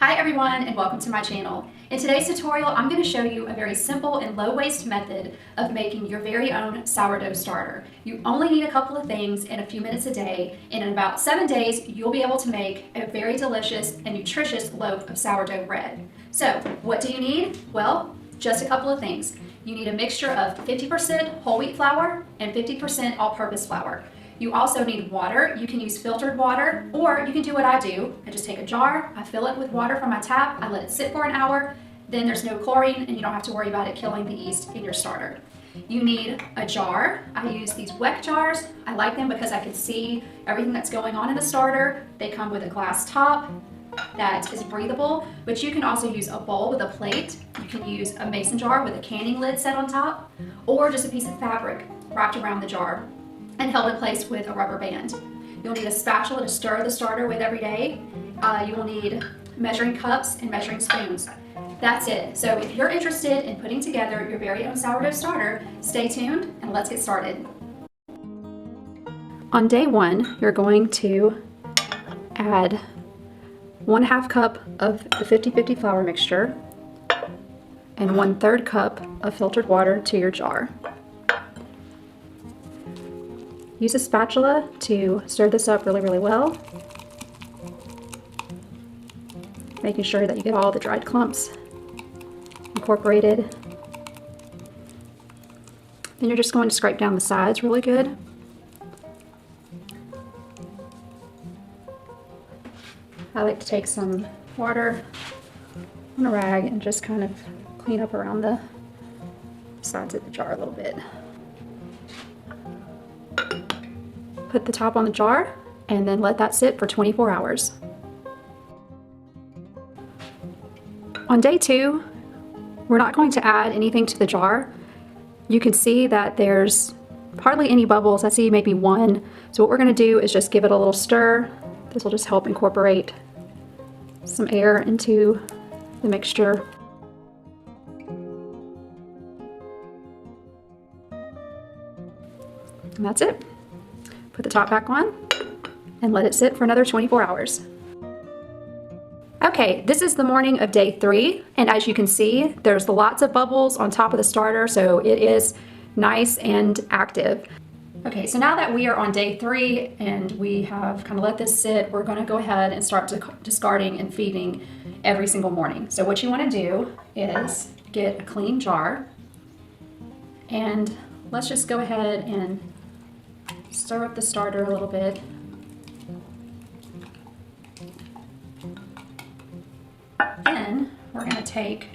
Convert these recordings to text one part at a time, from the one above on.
Hi everyone and welcome to my channel. In today's tutorial, I'm going to show you a very simple and low waste method of making your very own sourdough starter. You only need a couple of things and a few minutes a day, and in about 7 days, you'll be able to make a very delicious and nutritious loaf of sourdough bread. So, what do you need? Well, just a couple of things. You need a mixture of 50% whole wheat flour and 50% all-purpose flour. You also need water. You can use filtered water, or you can do what I do. I just take a jar, I fill it with water from my tap, I let it sit for an hour, then there's no chlorine and you don't have to worry about it killing the yeast in your starter. You need a jar. I use these Weck jars. I like them because I can see everything that's going on in the starter. They come with a glass top that is breathable, but you can also use a bowl with a plate. You can use a mason jar with a canning lid set on top, or just a piece of fabric wrapped around the jar and held in place with a rubber band. You'll need a spatula to stir the starter with every day. You will need measuring cups and measuring spoons. That's it. So if you're interested in putting together your very own sourdough starter, stay tuned and let's get started. On day one, you're going to add 1/2 cup of the 50-50 flour mixture and 1/3 cup of filtered water to your jar. Use a spatula to stir this up really well, making sure that you get all the dried clumps incorporated. Then you're just going to scrape down the sides really good. I like to take some water on a rag and just kind of clean up around the sides of the jar a little bit. Put the top on the jar and then let that sit for 24 hours. On day two, we're not going to add anything to the jar. You can see that there's hardly any bubbles. I see maybe one. So what we're going to do is just give it a little stir. This will just help incorporate some air into the mixture. And that's it. Put the top back on and let it sit for another 24 hours. Okay, this is the morning of day 3, and as you can see, there's lots of bubbles on top of the starter, so it is nice and active. Okay, so now that we are on day 3 and we have kind of let this sit, we're going to go ahead and start discarding and feeding every single morning. So what you want to do is get a clean jar, and let's just go ahead and stir up the starter a little bit. Then we're going to take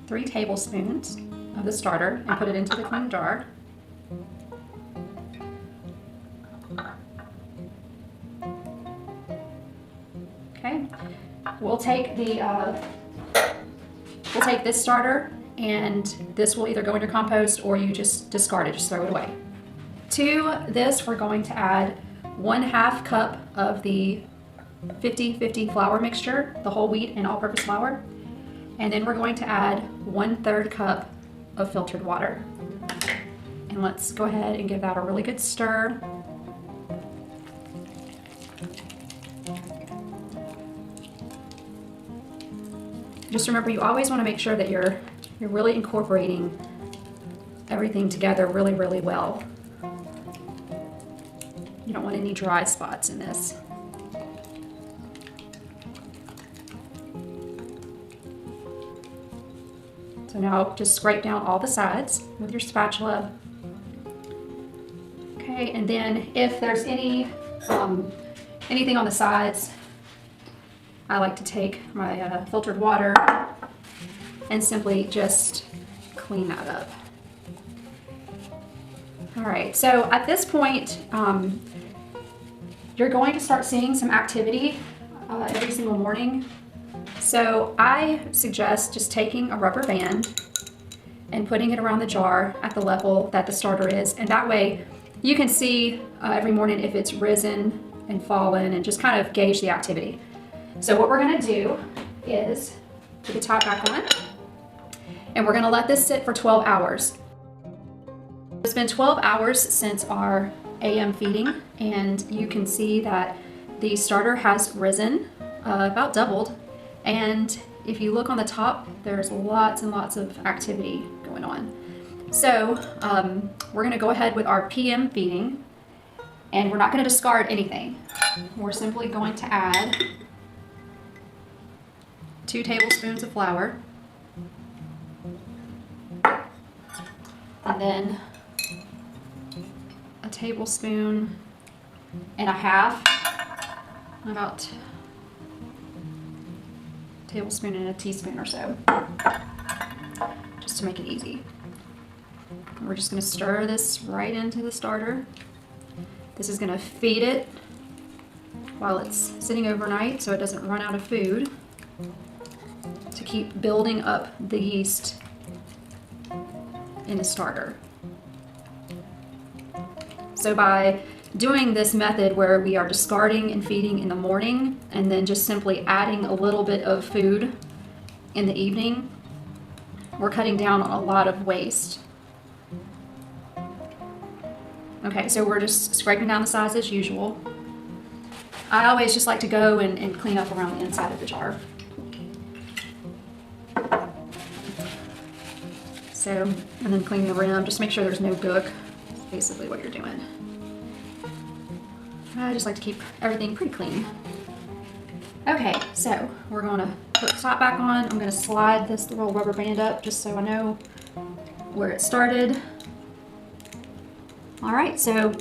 3 tablespoons of the starter and put it into the clean jar. Okay, we'll take this starter, and this will either go in your compost or you just discard it, just throw it away. To this, we're going to add 1/2 cup of the 50-50 flour mixture, the whole wheat and all-purpose flour. And then we're going to add 1/3 cup of filtered water. And let's go ahead and give that a really good stir. Just remember, you always want to make sure that you're really incorporating everything together really well. You don't want any dry spots in this. So now just scrape down all the sides with your spatula. Okay, and then if there's anything on the sides, I like to take my filtered water and simply just clean that up. All right, so at this point, you're going to start seeing some activity every single morning. So I suggest just taking a rubber band and putting it around the jar at the level that the starter is. And that way you can see every morning if it's risen and fallen and just kind of gauge the activity. So what we're gonna do is put the top back on, and we're gonna let this sit for 12 hours. It's been 12 hours since our AM feeding, and you can see that the starter has risen about doubled, And if you look on the top, there's lots and lots of activity going on. So we're gonna go ahead with our PM feeding, and we're not gonna discard anything. We're simply going to add 2 tablespoons of flour, and then a tablespoon and a half, about a tablespoon and a teaspoon or so, just to make it easy. And we're just going to stir this right into the starter. This is going to feed it while it's sitting overnight so it doesn't run out of food, to keep building up the yeast in the starter. So by doing this method where we are discarding and feeding in the morning and then just simply adding a little bit of food in the evening, we're cutting down on a lot of waste. Okay, so we're just scraping down the sides as usual. I always just like to go and clean up around the inside of the jar. So, and then clean the rim, just make sure there's no gook. That's basically what you're doing. I just like to keep everything pretty clean. Okay, so we're going to put the top back on. I'm going to slide this little rubber band up just so I know where it started. All right, so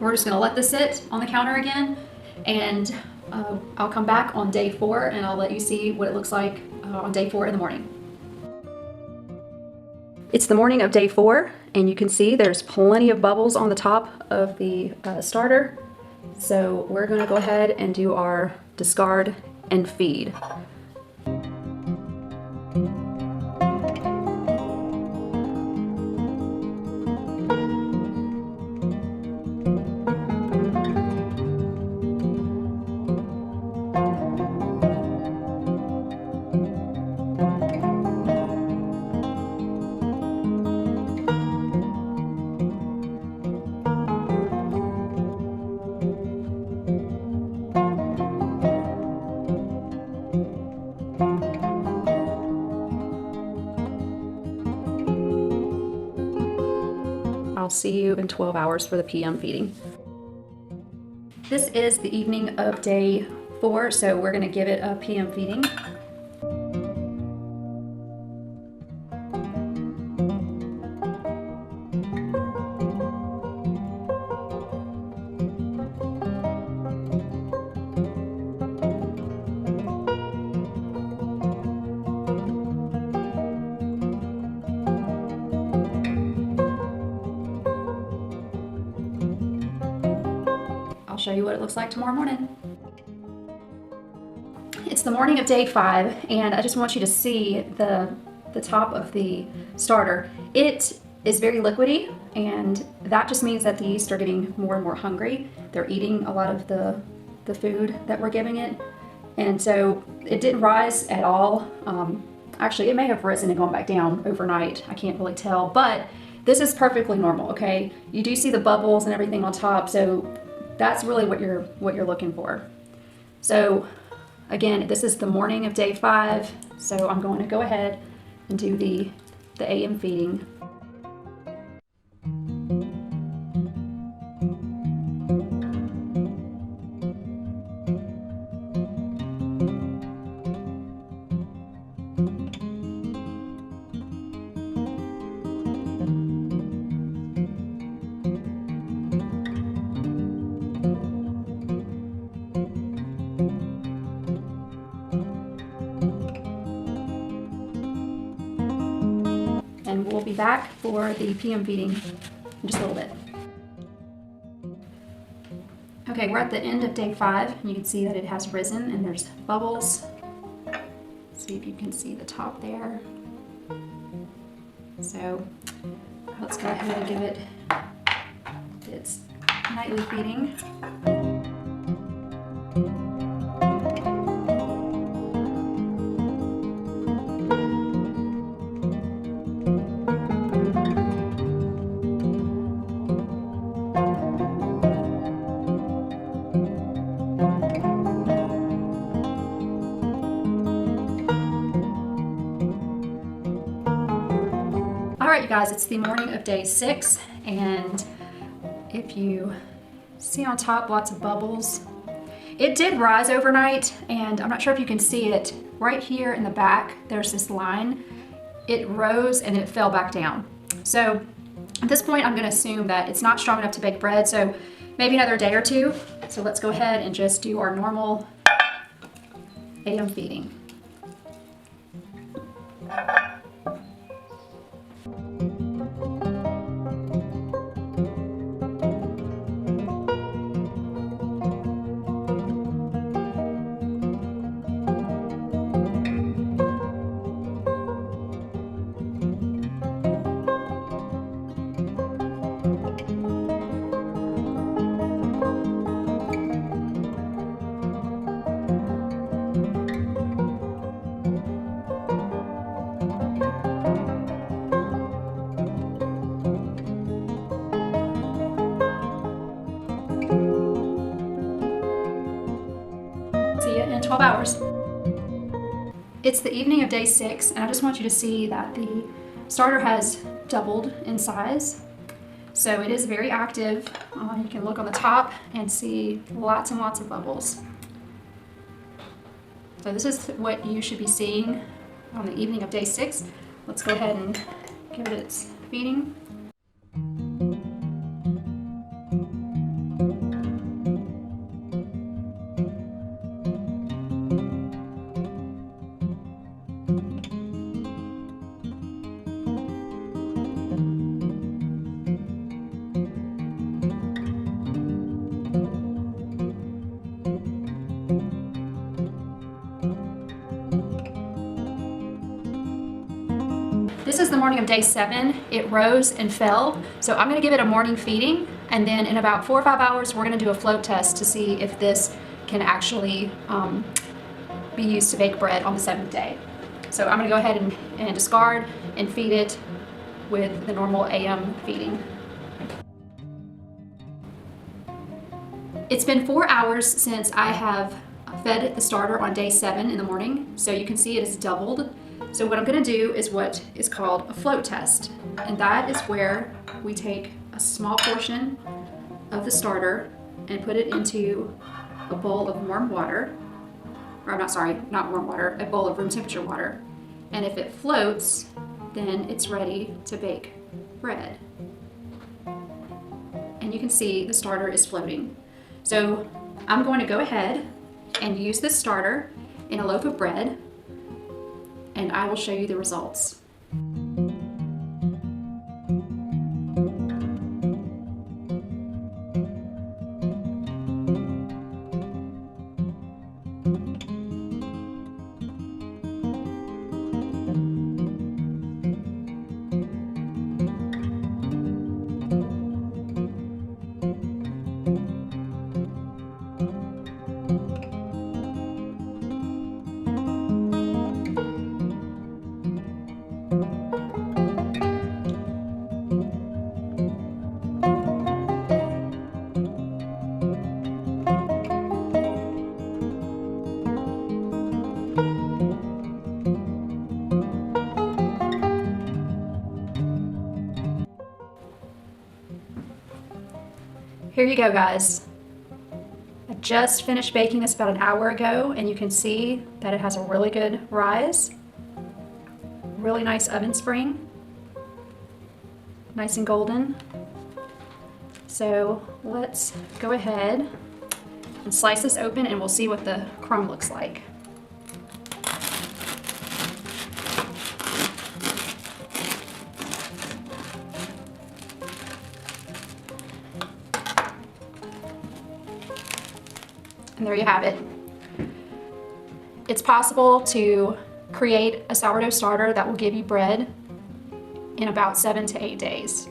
we're just going to let this sit on the counter again, and I'll come back on day 4 and I'll let you see what it looks like on day 4 in the morning. It's the morning of day 4, and you can see there's plenty of bubbles on the top of the starter. So we're going to go ahead and do our discard and feed. I'll see you in 12 hours for the PM feeding. This is the evening of day 4, so we're going to give it a PM feeding. I'll show you what it looks like tomorrow morning. It's the morning of day 5, and I just want you to see the top of the starter. It is very liquidy, and that just means that the yeast are getting more and more hungry. They're eating a lot of the food that we're giving it, and so it didn't rise at all. Actually, it may have risen and gone back down overnight. I can't really tell, but this is perfectly normal, okay? You do see the bubbles and everything on top, so that's really what you're looking for. So again, this is the morning of day 5, so I'm going to go ahead and do the AM feeding. And we'll be back for the PM feeding in just a little bit. Okay, we're at the end of day 5, and you can see that it has risen and there's bubbles. See if you can see the top there. So let's go ahead and give it its nightly feeding. right, you guys, it's the morning of day 6, and if you see on top lots of bubbles, it did rise overnight, and I'm not sure if you can see it right here in the back. There's this line. It rose and then it fell back down. So at this point, I'm going to assume that it's not strong enough to bake bread, so maybe another day or two. So let's go ahead and just do our normal AM feeding. See you in 12 hours. It's the evening of day 6, and I just want you to see that the starter has doubled in size. So it is very active. You can look on the top and see lots and lots of bubbles. So this is what you should be seeing on the evening of day 6. Let's go ahead and give it its feeding. This is the morning of day 7. It rose and fell, so I'm going to give it a morning feeding, and then in about 4 or 5 hours we're going to do a float test to see if this can actually be used to bake bread on the 7th day. So I'm going to go ahead and discard and feed it with the normal AM feeding. It's been 4 hours since I have fed the starter on day 7 in the morning, so you can see it has doubled. So what I'm going to do is what is called a float test, and that is where we take a small portion of the starter and put it into a bowl of warm water, or I'm not sorry, not warm water, a bowl of room temperature water. And if it floats, then it's ready to bake bread. And you can see the starter is floating. So I'm going to go ahead and use this starter in a loaf of bread, and I will show you the results. Here you go, guys. I just finished baking this about an hour ago, and you can see that it has a really good rise. Really nice oven spring. Nice and golden. So let's go ahead and slice this open, and we'll see what the crumb looks like. And there you have it. It's possible to create a sourdough starter that will give you bread in about 7 to 8 days.